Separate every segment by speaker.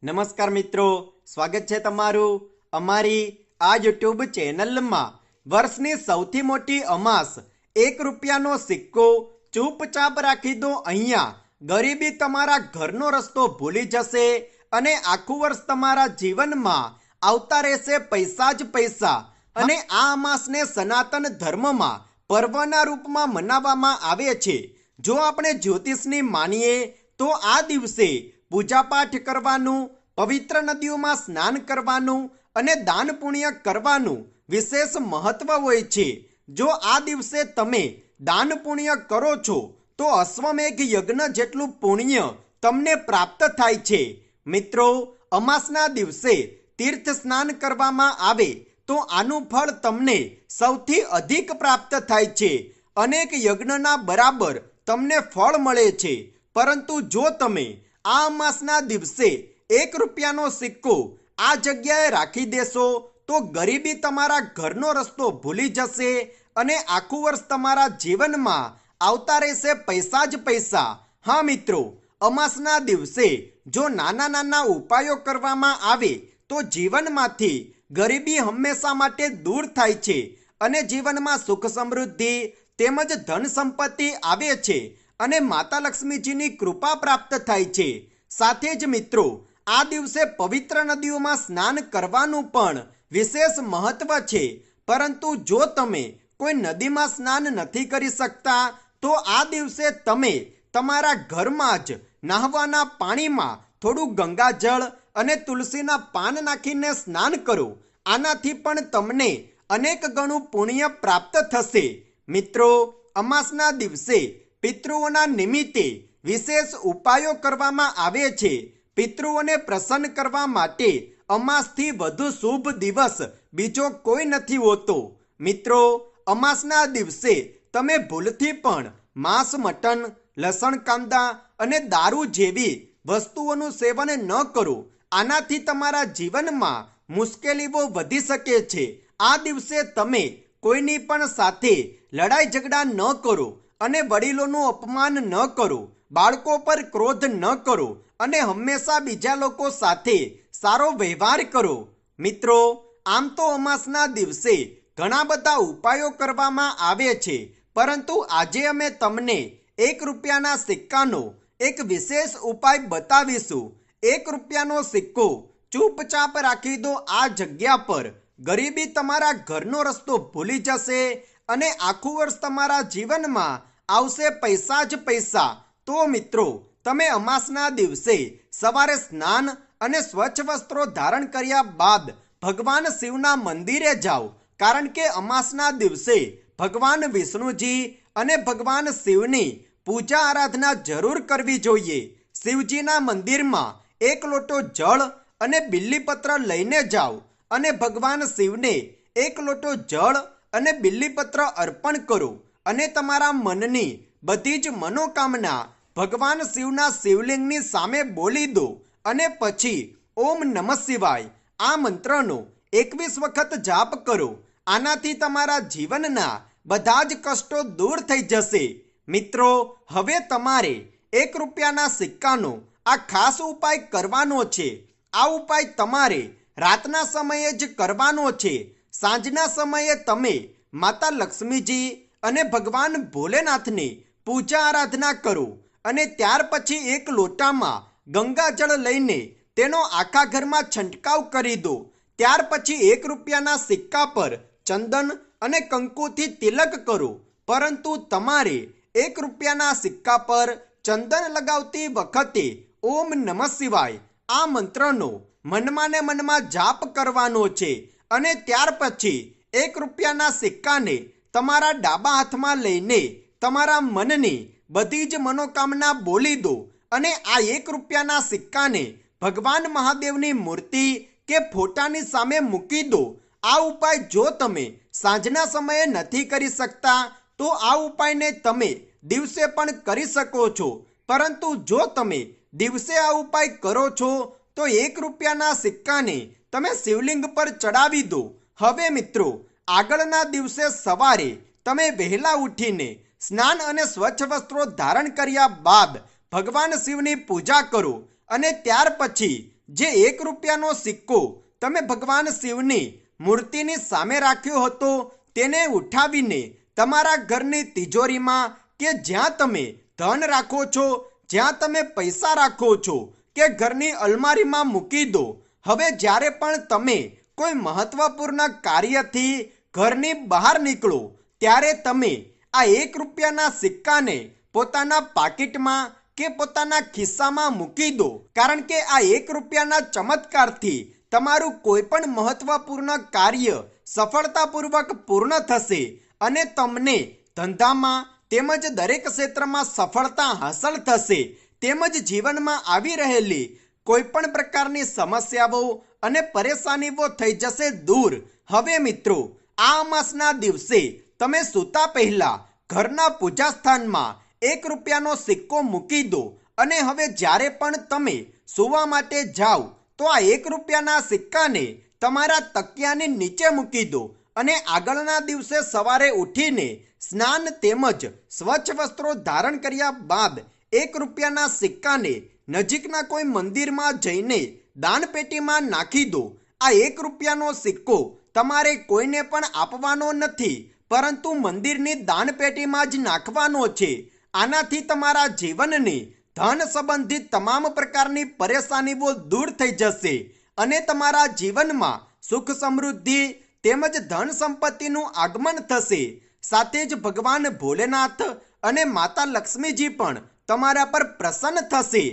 Speaker 1: નમસ્કાર મિત્રો, સ્વાગત છે તમારું અમારી આ યુટ્યુબ ચેનલમાં। વર્ષની સૌથી મોટી અમાસ, ₹1નો સિક્કો ચૂપચાપ રાખી દો અહીંયા। ગરીબી તમારા ઘરનો રસ્તો ભૂલી જશે અને આખું વર્ષ તમારા જીવનમાં આવતા રહેશે પૈસા જ પૈસા। અને આ અમાસને સનાતન ધર્મમાં પર્વના રૂપમાં મનાવવામાં આવે છે। જો આપણે જ્યોતિષની માનીએ તો આ દિવસે પૂજાપાઠ કરવાનું, પવિત્ર નદીઓમાં સ્નાન કરવાનું અને દાન પુણ્ય કરવાનું વિશેષ મહત્વ હોય છે। જો આ દિવસે તમે દાન પુણ્ય કરો છો તો અશ્વમેઘ યજ્ઞ જેટલું પુણ્ય તમને પ્રાપ્ત થાય છે। મિત્રો, અમાસના દિવસે તીર્થ સ્નાન કરવામાં આવે તો આનું ફળ તમને સૌથી અધિક પ્રાપ્ત થાય છે। અનેક યજ્ઞના બરાબર તમને ફળ મળે છે। પરંતુ જો તમે આ અમાસના દિવસે ₹1નો સિક્કો આ જગ્યાએ રાખી દેશો તો ગરીબી તમારા ઘરનો રસ્તો ભૂલી જશે અને આખું વર્ષ તમારા જીવનમાં આવતા રહેશે પૈસા જ પૈસા। હા મિત્રો, અમાસના દિવસે જો નાના નાના ઉપાયો કરવામાં આવે તો જીવનમાંથી ગરીબી હંમેશા માટે દૂર થાય છે અને જીવનમાં સુખ સમૃદ્ધિ તેમજ ધન સંપત્તિ આવે છે અને માતા લક્ષ્મીજીની કૃપા પ્રાપ્ત થાય છે। સાથે જ મિત્રો, આ દિવસે પવિત્ર નદીઓમાં સ્નાન કરવાનું પણ વિશેષ મહત્વ છે। પરંતુ જો તમે કોઈ નદીમાં સ્નાન નથી કરી શકતા તો આ દિવસે તમે તમારા ઘરમાં જ નહાવાના પાણીમાં થોડું ગંગાજળ અને તુલસીના પાન નાખીને સ્નાન કરો। આનાથી પણ તમને અનેક ગણું પુણ્ય પ્રાપ્ત થશે। મિત્રો, અમાસના દિવસે પિતૃઓના નિમિત્તે વિશેષ ઉપાયો કરવામાં આવે છે। પિતૃઓને પ્રસન્ન કરવા માટે અમાસથી વધુ શુભ દિવસ બીજો કોઈ નથી હોતો। મિત્રો, અમાસના દિવસે તમે ભૂલથી પણ માંસ, મટન, લસણ, કાંદા અને દારૂ જેવી વસ્તુઓનું સેવન ન કરો। આનાથી તમારા જીવનમાં મુશ્કેલીઓ વધી શકે છે। આ દિવસે તમે કોઈની પણ સાથે લડાઈ ઝઘડા ન કરો અને વડીલોનું અપમાન ન કરો। બાળકો પર ક્રોધ ન કરો અને હંમેશા બીજા લોકો સાથે સારો વ્યવહાર કરો। મિત્રો, આમ તો અમાસના દિવસે ઘણા બધા ઉપાયો કરવામાં આવે છે, પરંતુ આજે અમે તમને ₹1ના સિક્કાનો એક વિશેષ ઉપાય બતાવીશું। ₹1નો સિક્કો ચૂપચાપ રાખી દો આ જગ્યા પર। ગરીબી તમારા ઘરનો રસ્તો ભૂલી જશે અને આખું વર્ષ તમારા જીવનમાં આવશે પૈસા જ પૈસા। તો મિત્રો, તમે અમાસના દિવસે સવારે સ્નાન અને સ્વચ્છ વસ્ત્રો ધારણ કર્યા બાદ ભગવાન શિવના મંદિરે જાઓ, કારણ કે અમાસના દિવસે ભગવાન વિષ્ણુજી અને ભગવાન શિવની પૂજા આરાધના જરૂર કરવી જોઈએ। શિવજીના મંદિરમાં 1 લોટો જળ અને બિલ્લીપત્ર લઈને જાઓ અને ભગવાન શિવને 1 લોટો જળ અને બિલ્લીપત્ર અર્પણ કરો અને તમારા મનની બધી જ મનોકામના ભગવાન શિવના શિવલિંગની સામે બોલી દો અને પછી ઓમ નમઃ શિવાય આ મંત્રનો 21 વખત જાપ કરો। આનાથી તમારા જીવનના બધા જ કષ્ટો દૂર થઈ જશે। મિત્રો, હવે તમારે ₹1ના સિક્કાનો આ ખાસ ઉપાય કરવાનો છે। આ ઉપાય તમારે રાતના સમયે જ કરવાનો છે। સાંજના સમયે તમે માતા લક્ષ્મીજી અને ભગવાન ભોલેનાથની પૂજા આરાધના કરો અને ત્યાર પછી એક લોટામાં ગંગાજળ લઈને તેનો આખા ઘરમાં છંટકાવ કરી દો। ત્યાર પછી ₹1ના સિક્કા પર ચંદન અને કંકુથી તિલક કરો। પરંતુ તમારે ₹1ના સિક્કા પર ચંદન લગાવતી વખતે ઓમ નમઃ શિવાય આ મંત્રનો મનમાં ને મનમાં જાપ કરવાનો છે અને ત્યાર પછી ₹1ના સિક્કાને તમારા ડાબા હાથમાં લઈને તમારા મનની બધી જ મનોકામના બોલી દો અને આ ₹1ના સિક્કાને ભગવાન મહાદેવની મૂર્તિ કે ફોટાની સામે મૂકી દો। આ ઉપાય જો તમે સાંજના સમયે નથી કરી શકતા તો આ ઉપાયને તમે દિવસે પણ કરી શકો છો। પરંતુ જો તમે દિવસે આ ઉપાય કરો છો તો ₹1ના સિક્કાને તમે શિવલિંગ પર ચડાવી દો। હવે મિત્રો, આગળના દિવસે સવારે તમે વહેલા ઉઠીને સ્નાન અને સ્વચ્છ વસ્ત્રો ધારણ કર્યા બાદ ભગવાન શિવની પૂજા કરો અને ત્યાર પછી જે 1 રૂપિયાનો સિક્કો તમે ભગવાન શિવની મૂર્તિની સામે રાખ્યો હતો તેને ઉઠાવીને તમારા ઘરની તિજોરીમાં કે જ્યાં તમે ધન રાખો છો, જ્યાં તમે પૈસા રાખો છો કે ઘરની અલમારીમાં મૂકી દો. હવે જ્યારે પણ તમે કોઈ મહત્વપૂર્ણ કાર્યથી ઘરની બહાર નીકળો ત્યારે તમે આ 1 રૂપિયાના સિક્કાને પોતાના પાકીટમાં કે પોતાના ખિસ્સામાં મૂકી દો. કારણ કે આ 1 રૂપિયાના ચમત્કારથી તમારું કોઈ પણ મહત્વપૂર્ણ કાર્ય સફળતાપૂર્વક પૂર્ણ થશે અને તમને ધંધામાં તેમજ દરેક ક્ષેત્રમાં સફળતા હાંસલ થશે. તેમજ જીવનમાં આવી રહેલી કોઈ પણ પ્રકારની સમસ્યાઓ અને પરેશાનીઓ થઈ જશે દૂર. હવે મિત્રો, આ અમાસના દિવસે તમે સૂતા પહેલા ઘરના પૂજા સ્થાનમાં 1 રૂપિયાનો સિક્કો મૂકી દો અને હવે જ્યારે પણ તમે સૂવા માટે જાઓ તો આ 1 રૂપિયાના સિક્કાને તમારા તકિયાની નીચે મૂકી દો અને આગળના દિવસે સવારે ઉઠીને સ્નાન તેમજ સ્વચ્છ વસ્ત્રો ધારણ કર્યા બાદ 1 રૂપિયાના સિક્કાને નજીકના કોઈ મંદિરમાં જઈને દાનપેટીમાં નાખી દો. આ 1 રૂપિયાનો સિક્કો તમારે કોઈને પણ આપવાનો નથી, પરંતુ મંદિરની દાનપેટીમાં જ નાખવાનો છે. આનાથી તમારા જીવનની ધન સંબંધિત તમામ પ્રકારની પરેશાનીઓ દૂર થઈ જશે અને તમારા જીવનમાં સુખ સમૃદ્ધિ તેમજ ધન સંપત્તિનું આગમન થશે. સાથે જ ભગવાન ભોલેનાથ અને માતા લક્ષ્મીજી પણ તમારા પર પ્રસન્ન થશે.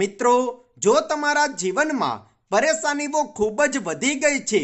Speaker 1: મિત્રો, જો તમારા જીવનમાં પરેશાનીઓ ખૂબ જ વધી ગઈ છે,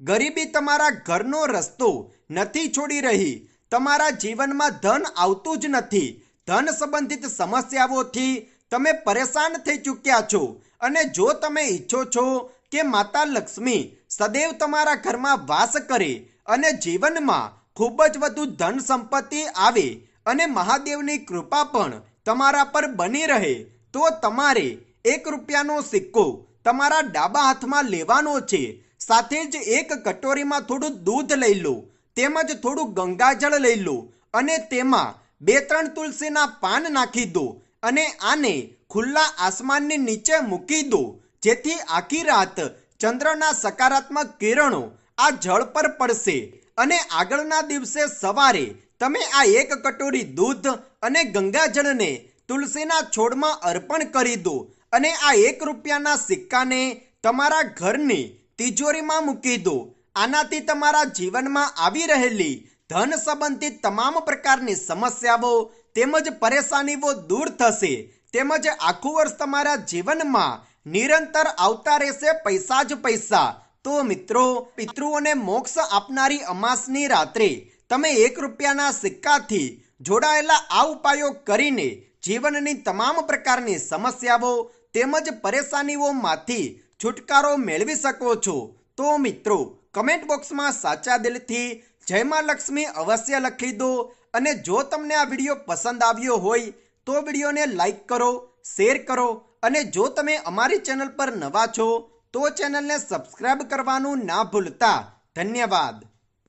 Speaker 1: ગરીબી તમારા ઘરનો રસ્તો નથી છોડી રહી, તમારા જીવનમાં ધન આવતું જ નથી, ધન સંબંધિત સમસ્યાઓથી તમે પરેશાન થઈ ચૂક્યા છો અને જો તમે ઈચ્છો છો કે માતા લક્ષ્મી સદૈવ તમારા ઘરમાં વાસ કરે અને જીવનમાં ખૂબ જ વધુ ધન સંપત્તિ આવે અને મહાદેવની કૃપા પણ તમારા પર બની રહે, તો તમારે 1 રૂપિયાનો સિક્કો તમારા ડાબા હાથમાં લેવાનો છે. સાથે જ એક કટોરીમાં થોડું દૂધ લઈ લો તેમજ થોડું ગંગાજળ લઈ લો અને તેમાં 2-3 તુલસીના પાન નાખી દો અને આને ખુલ્લા આસમાનની નીચે મૂકી દો, જેથી આખી રાત ચંદ્રના સકારાત્મક કિરણો આ જળ પર પડશે અને આગળના દિવસે સવારે તમે આ 1 કટોરી દૂધ અને ગંગાજળને તુલસીના છોડમાં અર્પણ કરી દો અને આ 1 રૂપિયાના સિક્કાને તમારા ઘરની તિજોરીમાં મૂકી દો. આનાથી તમારા જીવનમાં આવી રહેલી ધન સંબંધિત તમામ પ્રકારની સમસ્યાઓ તેમજ પરેશાનીઓ દૂર થશે. તેમજ આખું વર્ષ તમારા જીવનમાં નિરંતર આવતા રહેશે પૈસા જ પૈસા. તો મિત્રો, પિતૃઓને મોક્ષ આપનારી અમાસની રાત્રે તમે 1 રૂપિયાના સિક્કાથી જોડાયેલા આ ઉપાયો કરીને જીવનની તમામ પ્રકારની સમસ્યાઓ તેમજ પરેશાનીઓમાંથી છુટકારો મેળવી શકો છો. તો મિત્રો, કમેન્ટ બોક્સમાં સાચા દિલથી જય માં લક્ષ્મી અવશ્ય લખી દો અને જો તમને આ વિડીયો પસંદ આવ્યો હોય તો વિડીયોને લાઈક કરો, શેર કરો અને જો તમે અમારી ચેનલ પર નવા છો તો ચેનલને સબસ્ક્રાઇબ કરવાનું ના ભૂલતા. ધન્યવાદ.